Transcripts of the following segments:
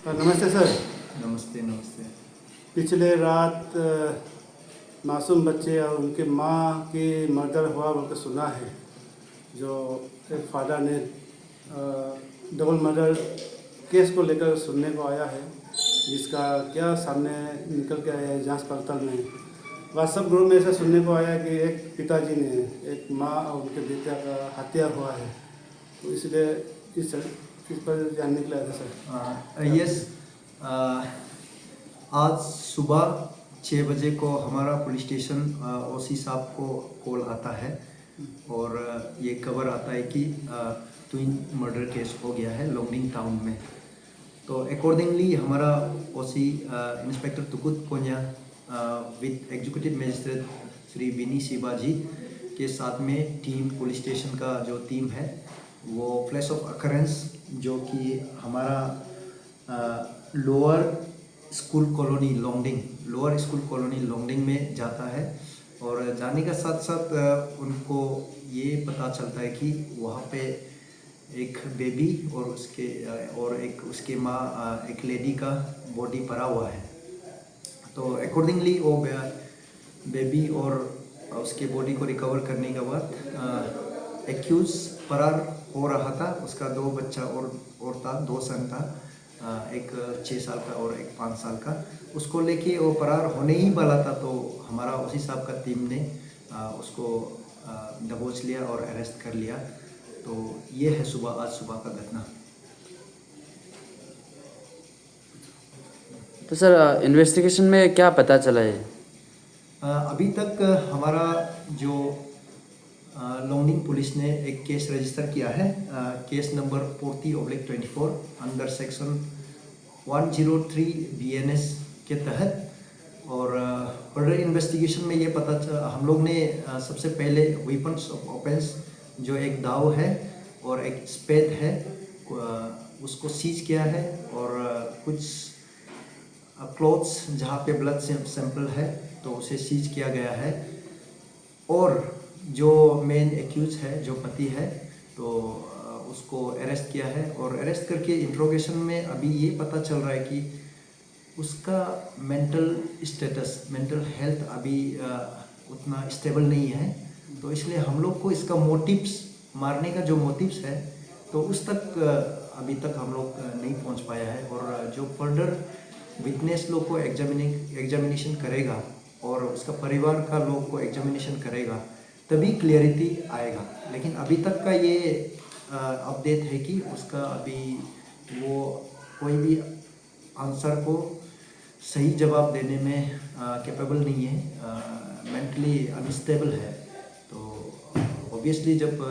नमस्ते सर। नमस्ते नमस्ते। पिछले रात मासूम बच्चे और उनके माँ की मर्डर हुआ बोल के सुना है। जो एक फादर ने डबल मर्डर केस को लेकर सुनने को आया है, जिसका क्या सामने निकल के आया है जांच पड़ताल में। व्हाट्सएप ग्रुप में ऐसा सुनने को आया कि एक पिताजी ने एक माँ और उनके बेटे का हत्या हुआ है, तो इसलिए इस पर जानने के लिए आया था सर। यस, आज सुबह 6 बजे को हमारा पुलिस स्टेशन ओसी साहब को कॉल आता है और ये खबर आता है कि ट्विन मर्डर केस हो गया है लोंगडिंग टाउन में। तो अकॉर्डिंगली हमारा OC inspector Tukut Konya with executive magistrate Shri Vini Shivaji के साथ में टीम पुलिस स्टेशन का जो टीम है वो प्लेस ऑफ अकरेंस जो कि हमारा लोअर स्कूल कॉलोनी लोंगडिंग में जाता है। और जाने का साथ साथ उनको ये पता चलता है कि वहाँ पे एक बेबी और एक उसके माँ एक लेडी का बॉडी पड़ा हुआ है। तो अकॉर्डिंगली वो बेबी और उसके बॉडी को रिकवर करने के बाद एक्यूज फरार हो रहा था। उसका 2 बच्चा और था, 2 सन था, एक 6 साल का और एक 5 साल का। उसको लेके वो फरार होने ही वाला था, तो हमारा उसी साहब का टीम ने उसको दबोच लिया और अरेस्ट कर लिया। तो ये है आज सुबह का घटना। तो सर इन्वेस्टिगेशन में क्या पता चला है? अभी तक हमारा जो लोंगडिंग पुलिस ने एक केस रजिस्टर किया है, case number 40/24 under section 103 BNS के तहत। और फर्दर इन्वेस्टिगेशन में ये हम लोग ने सबसे पहले वेपन्स ऑफ ऑफेंस जो एक दाव है और एक स्पेड है उसको सीज किया है, और कुछ क्लॉथ्स जहाँ पे ब्लड सैंपल है तो उसे सीज किया गया है। और जो मेन एक्यूज है, जो पति है, तो उसको अरेस्ट किया है। और अरेस्ट करके इंट्रोगेशन में अभी ये पता चल रहा है कि उसका मेंटल हेल्थ अभी उतना स्टेबल नहीं है। तो इसलिए हम लोग को इसका मोटिव्स, मारने का जो मोटिव्स है, तो उस तक अभी तक हम लोग नहीं पहुंच पाया है। और जो फर्दर विटनेस लोग को एग्जामिनेशन करेगा और उसका परिवार का लोग को एग्जामिनेशन करेगा तभी क्लियरिटी आएगा। लेकिन अभी तक का ये अपडेट है कि उसका अभी वो कोई भी आंसर को सही जवाब देने में कैपेबल नहीं है, मेंटली अनस्टेबल है। तो ऑब्वियसली जब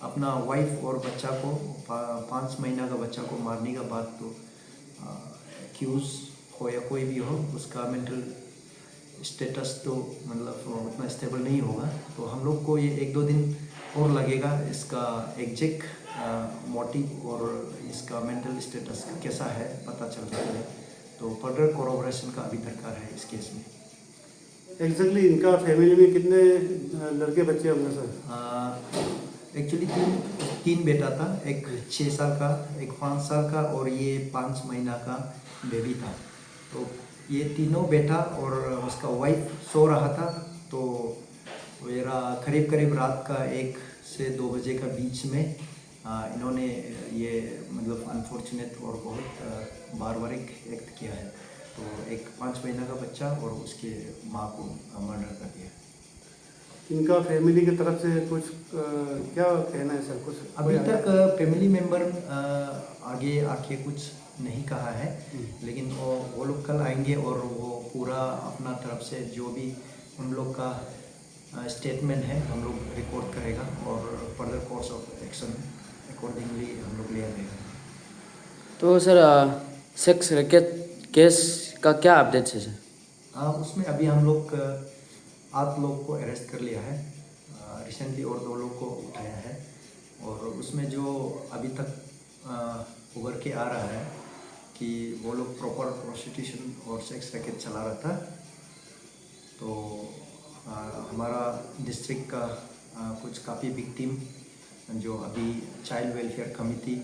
अपना वाइफ और बच्चा को 5 महीना का बच्चा को मारने का बाद, तो एक्यूज हो या कोई भी हो, उसका मेंटल स्टेटस तो मतलब उतना स्टेबल नहीं होगा। तो हम लोग को ये 1-2 दिन और लगेगा इसका एग्जैक्ट मोटिव और इसका मेंटल स्टेटस कैसा है पता चलता है। तो फर्दर कोरोबोरेशन का अभी दरकार है इस केस में। एग्जैक्टली इनका फैमिली में कितने लड़के बच्चे होंगे सर? एक्चुअली 3 बेटा था, एक 6 साल का, एक 5 साल का और ये 5 महीना का बेबी था। तो ये तीनों बेटा और उसका वाइफ सो रहा था। तो मेरा करीब रात का 1 से 2 बजे का बीच में इन्होंने ये मतलब अनफॉर्चुनेट और बहुत बारबारिक एक्ट किया है। तो एक 5 महीना का बच्चा और उसके माँ को मर्डर कर दिया। इनका फैमिली की तरफ से कुछ क्या कहना है सर? कुछ अभी तक फैमिली मेंबर आगे आके कुछ नहीं कहा है, लेकिन वो लोग कल आएंगे और वो पूरा अपना तरफ से जो भी उन लोग का स्टेटमेंट है हम लोग रिकॉर्ड करेगा और further course of action accordingly हम लोग ले आएंगे। तो सर सेक्स रैकेट केस का क्या अपडेट है सर? उसमें अभी हम लोग 8 लोग को अरेस्ट कर लिया है रिसेंटली, और 2 लोग को उठाया है। और उसमें जो अभी तक उभर के आ रहा है कि वो लोग प्रॉपर प्रोस्टिट्यूशन और सेक्स रैकेट चला रहा था। तो हमारा डिस्ट्रिक्ट का कुछ काफ़ी बिग टीम जो अभी चाइल्ड वेलफेयर कमिटी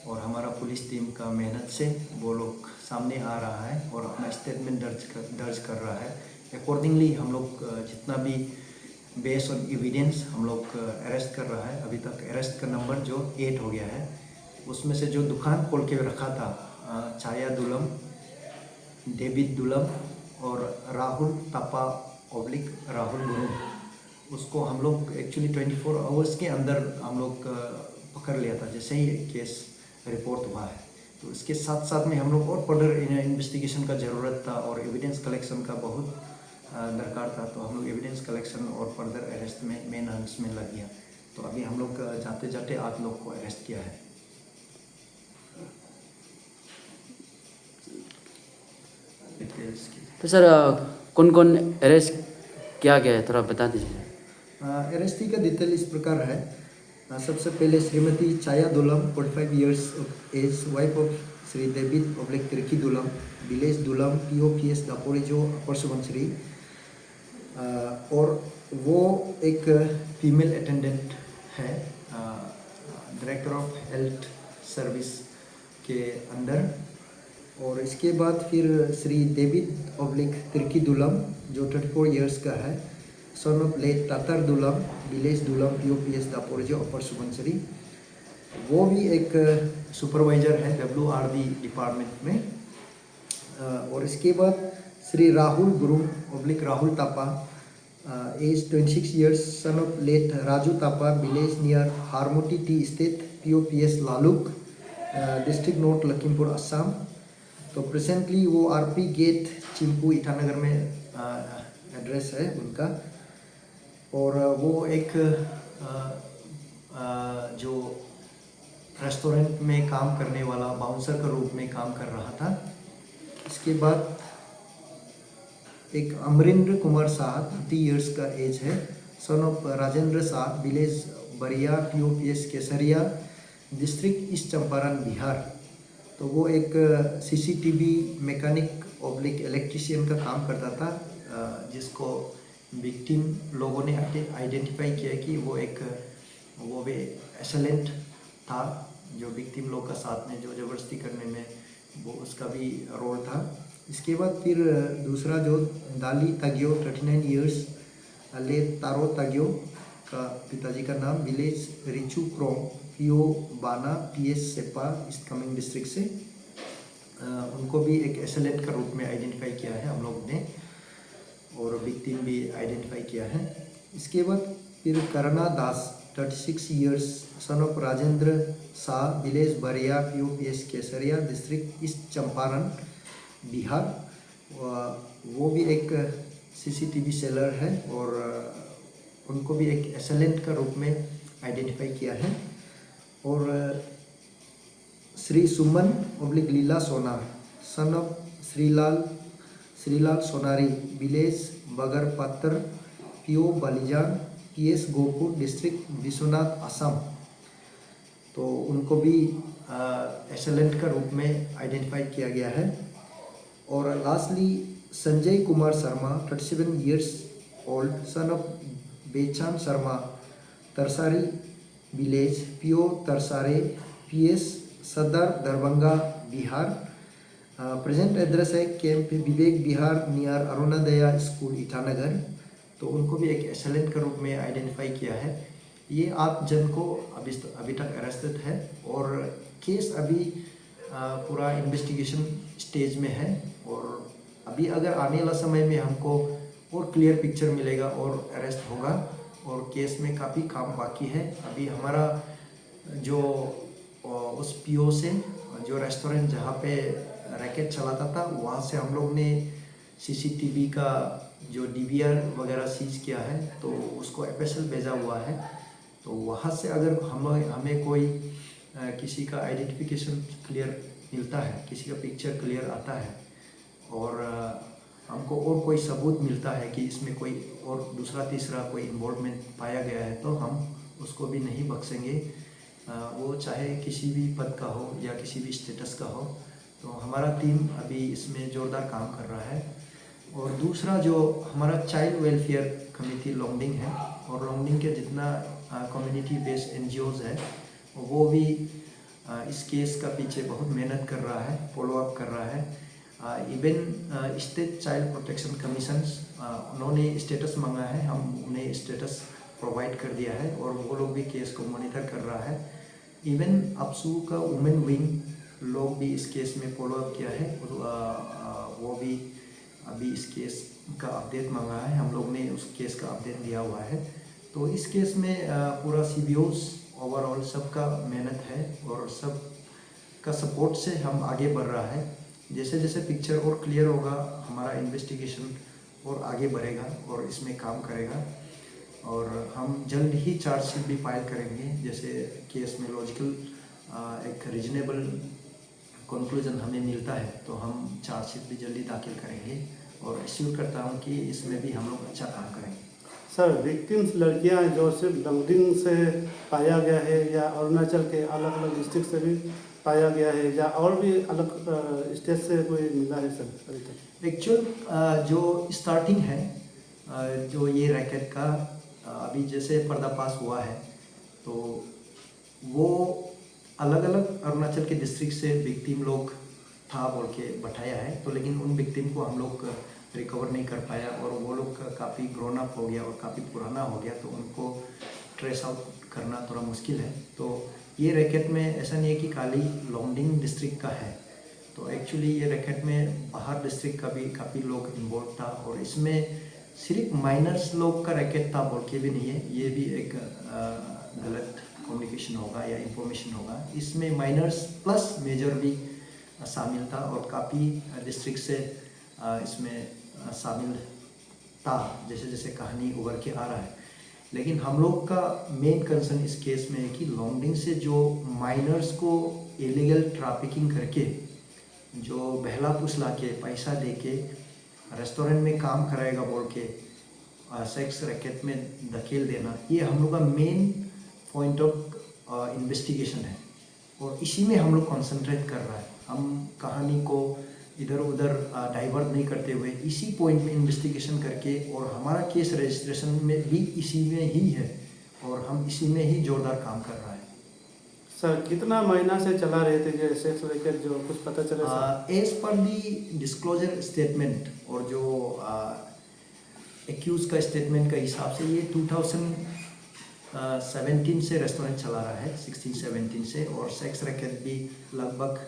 और हमारा पुलिस टीम का मेहनत से वो लोग सामने आ रहा है और अपना स्टेटमेंट दर्ज कर रहा है। अकॉर्डिंगली हम लोग जितना भी बेस ऑन एविडेंस हम लोग अरेस्ट कर रहा है। अभी तक अरेस्ट का नंबर जो 8 हो गया है, उसमें से जो दुकान खोल के रखा था छाया दुलम, डेविड दुलम और राहुल तापा ऑब्लिक राहुल गुरु, उसको हम लोग एक्चुअली 24 आवर्स के अंदर हम लोग पकड़ लिया था जैसे ही केस रिपोर्ट हुआ है। तो इसके साथ साथ में हम लोग और फर्दर इन्वेस्टिगेशन का ज़रूरत था और एविडेंस कलेक्शन का बहुत दरकार था। तो हम लोग एविडेंस कलेक्शन और फर्दर अरेस्ट में मेन हंस में लग गया। तो अभी हम लोग जाते जाते 8 लोग को अरेस्ट किया है। तो सर कौन कौन अरेस्ट किया गया है, थोड़ा बता दीजिए। अरेस्टी का डिटेल इस प्रकार है। सबसे पहले Shrimati Chhaya Dulam 45 years age, wife of Shri David oblique Tirkey Dulam, village Dulam, POPS Daporijo upper Subansiri. और वो एक फीमेल अटेंडेंट है डायरेक्टर ऑफ हेल्थ सर्विस के अंदर। और इसके बाद फिर श्री डेविड ऑब्लिक तिर्की दुलम जो 34 इयर्स का है, son of late Tatar Dulam, village Dulam, POPS Daporijo upper Subansiri. वो भी एक सुपरवाइजर है WRD डिपार्टमेंट में। और इसके बाद Shri Rahul Guru oblique Rahul Thapa, age 26 years, son of late Raju Thapa, village near Harmoti tea estate, POPS Laluk, district north Lakhimpur Assam. तो प्रेजेंटली वो RP गेट चिंपू ईटानगर में एड्रेस है उनका। और वो एक जो रेस्टोरेंट में काम करने वाला बाउंसर के रूप में काम कर रहा था। इसके बाद एक अमरिंद्र कुमार शाह 30 इयर्स का एज है, son of Rajendra Shah, village बरिया, POPS केसरिया, डिस्ट्रिक्ट ईस्ट चंपारण बिहार। तो वो एक CCTV मैकेनिक ऑब्लिक इलेक्ट्रिशियन का काम करता था, जिसको विक्टिम लोगों ने आइडेंटिफाई किया कि वो भी एसेलेंट था, जो विक्टिम लोग का साथ में जो ज़बरदस्ती करने में वो उसका भी रोल था। इसके बाद फिर दूसरा जो दाली ताग्यो 39 इयर्स, ले तारो ताग्यो का पिताजी का नाम, village Richu Krom, PO Bana, PS Seppa East Kameng district से। उनको भी एक एसेलेंट का रूप में आइडेंटिफाई किया है हम लोग ने, और विक्टिम भी आइडेंटिफाई किया है। इसके बाद फिर करना दास 36 years, son of Rajendra Shah, village बरिया, POPS केसरिया, डिस्ट्रिक्ट ईस्ट चंपारण बिहार। वो भी एक CCTV सेलर है और उनको भी एक एसेलेंट का रूप में आइडेंटिफाई किया है। और श्री सुमन ऑब्लिक लीला सोना, son of Shrilal Sonari, village बगर पात्र, PO Balijan, PS Gopur, district Vishwanath Assam. तो उनको भी एसेलेंट का रूप में आइडेंटिफाई किया गया है। और lastly Sanjay Kumar Sharma 37 years old, son of Bechan Sharma, Tarsari village, PO Tarsare, PS Sadar Darbhanga Bihar. Present address है camp Vivek Bihar near Arunodaya school Itanagar. तो उनको भी एक एसेलेंट के रूप में आइडेंटिफाई किया है। ये 8 जन को अभी तक अरेस्टेड है और केस अभी पूरा इन्वेस्टिगेशन स्टेज में है। और अभी अगर आने वाला समय में हमको और क्लियर पिक्चर मिलेगा और अरेस्ट होगा, और केस में काफ़ी काम बाकी है। अभी हमारा जो उस PO से जो रेस्टोरेंट जहाँ पे रैकेट चलाता था, वहाँ से हम लोग ने CCTV का जो DVR वगैरह सीज किया है, तो उसको FSL भेजा हुआ है। तो वहाँ से अगर हमें कोई किसी का आइडेंटिफिकेशन क्लियर मिलता है, किसी का पिक्चर क्लियर आता है, और हमको और कोई सबूत मिलता है कि इसमें कोई और दूसरा तीसरा कोई इन्वॉल्वमेंट पाया गया है, तो हम उसको भी नहीं बख्शेंगे, वो चाहे किसी भी पद का हो या किसी भी स्टेटस का हो। तो हमारा टीम अभी इसमें ज़ोरदार काम कर रहा है। और दूसरा जो हमारा चाइल्ड वेलफेयर कमेटी लोंगडिंग है, और लोंगडिंग के जितना कम्युनिटी बेस्ड NGOs है, वो भी इस केस का पीछे बहुत मेहनत कर रहा है, फॉलो अप कर रहा है। Even state child protection commission उन्होंने स्टेटस मांगा है, हम उन्हें स्टेटस प्रोवाइड कर दिया है और वो लोग भी केस को मॉनिटर कर रहा है। इवन अपसू का वुमेन विंग लोग भी इस केस में फॉलो अप किया है और वो भी अभी इस केस का अपडेट मांगा है, हम लोग ने उस केस का अपडेट दिया हुआ है। तो इस केस में पूरा CBOs ओवरऑल सबका मेहनत है और सब का सपोर्ट से हम आगे बढ़ रहा है। जैसे जैसे पिक्चर और क्लियर होगा हमारा इन्वेस्टिगेशन और आगे बढ़ेगा और इसमें काम करेगा और हम जल्द ही चार्जशीट भी फाइल करेंगे। जैसे केस में लॉजिकल एक रीजनेबल कंक्लूजन हमें मिलता है तो हम चार्जशीट भी जल्दी दाखिल करेंगे और एश्योर करता हूं कि इसमें भी हम लोग अच्छा काम करेंगे। सर, विक्टिम्स लड़कियां जो सिर्फ लॉन्गडिंग से पाया गया है या अरुणाचल के अलग अलग डिस्ट्रिक्ट से भी पाया गया है या और भी अलग स्टेट से कोई मिला है सर अभी तक? एक्चुअल जो स्टार्टिंग है जो ये रैकेट का अभी जैसे पर्दाफाश हुआ है तो वो अलग अलग अरुणाचल के डिस्ट्रिक्ट से विक्टिम लोग था बोल के बैठाया है। तो लेकिन उन विक्टिम को हम लोग रिकवर नहीं कर पाया और वो लोग काफ़ी ग्रोन अप हो गया और काफ़ी पुराना हो गया तो उनको ट्रेस आउट करना थोड़ा मुश्किल है। तो ये रैकेट में ऐसा नहीं है कि खाली लॉन्गडिंग डिस्ट्रिक्ट का है, तो एक्चुअली ये रैकेट में बाहर डिस्ट्रिक्ट का भी काफ़ी लोग इन्वॉल्व था और इसमें सिर्फ माइनर्स लोग का रैकेट था बोल के भी नहीं है, ये भी एक गलत कम्युनिकेशन होगा या इंफॉर्मेशन होगा। इसमें माइनर्स प्लस मेजर भी शामिल था और काफ़ी डिस्ट्रिक्ट से इसमें शामिल था जैसे जैसे कहानी उभर के आ रहा है। लेकिन हम लोग का मेन कंसर्न इस केस में है कि लॉन्गडिंग से जो माइनर्स को इलीगल ट्रैफिकिंग करके जो बहला फुसला के पैसा दे के रेस्टोरेंट में काम कराएगा बोल के सेक्स रैकेट में धकेल देना, ये हम लोग का मेन पॉइंट ऑफ इन्वेस्टिगेशन है और इसी में हम लोग कंसंट्रेट कर रहा है। हम कहानी को इधर उधर डाइवर्ट नहीं करते हुए इसी पॉइंट में इन्वेस्टिगेशन करके और हमारा केस रजिस्ट्रेशन में भी इसी में ही है और हम इसी में ही जोरदार काम कर रहा है। सर, कितना महीना से चला रहे थे जो सेक्स रैकेट, जो कुछ पता चला? एज पर दी डिस्क्लोजर स्टेटमेंट और जो एक्यूज का स्टेटमेंट का हिसाब से ये 2017 से रेस्टोरेंट चला रहा है, 16-17 से, और सेक्स रैकेट भी लगभग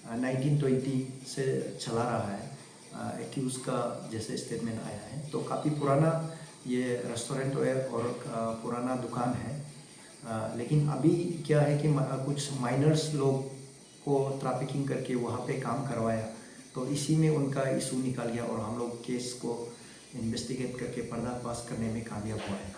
1920 से चला रहा है एक्यूज का जैसे स्टेटमेंट आया है। तो काफ़ी पुराना ये रेस्टोरेंट और पुराना दुकान है। लेकिन अभी क्या है कि कुछ माइनर्स लोग को ट्रैफिकिंग करके वहाँ पे काम करवाया तो इसी में उनका इशू निकल गया और हम लोग केस को इन्वेस्टिगेट करके पर्दाफाश करने में कामयाब हुआ है।